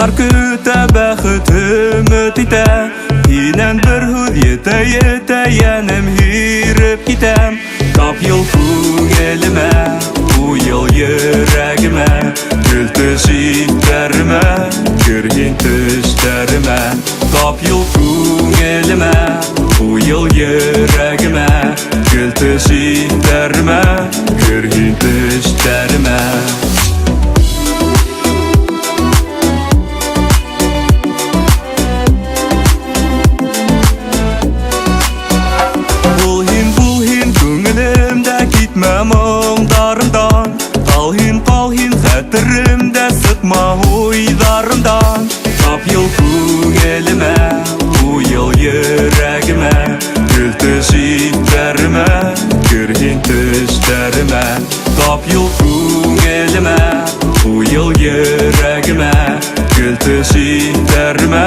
Bakar küte bäxtimi tite Hinen bir hud yete yenim hirip gitem Kap yıl elime bu yıl yüreğime Gültü sitlerime Kürhin tüslerime Kap yıl elime bu yıl yüreğime Gültü sitlerime Kürhin tüslerime Mımdarımdan Kalhin xetirimde sıkma huydarımdan Kap yıl elime bu yıl yüreğime Gültü sitlerime Kürhin tüslerime Kap yıl elime bu yıl yüreğime Gültü sitlerime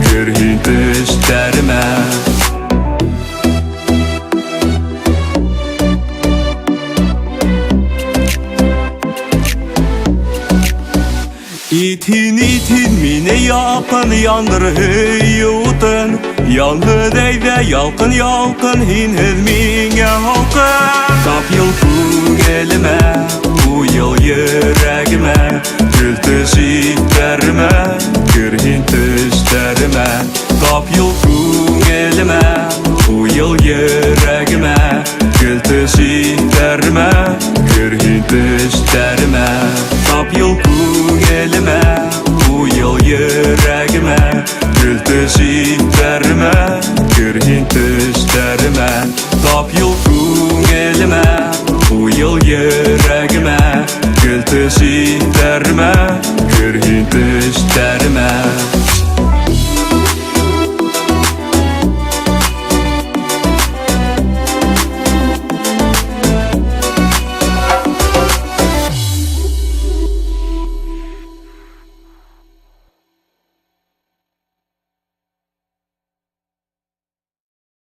Kürhin tüslerime İtin mine yakın yandır hüyutun Yanlı deyde yalkın hinhiz mine halkın Kap yıl elime bu yıl yüreğime Gültü sitlerime Kürhin tüslerime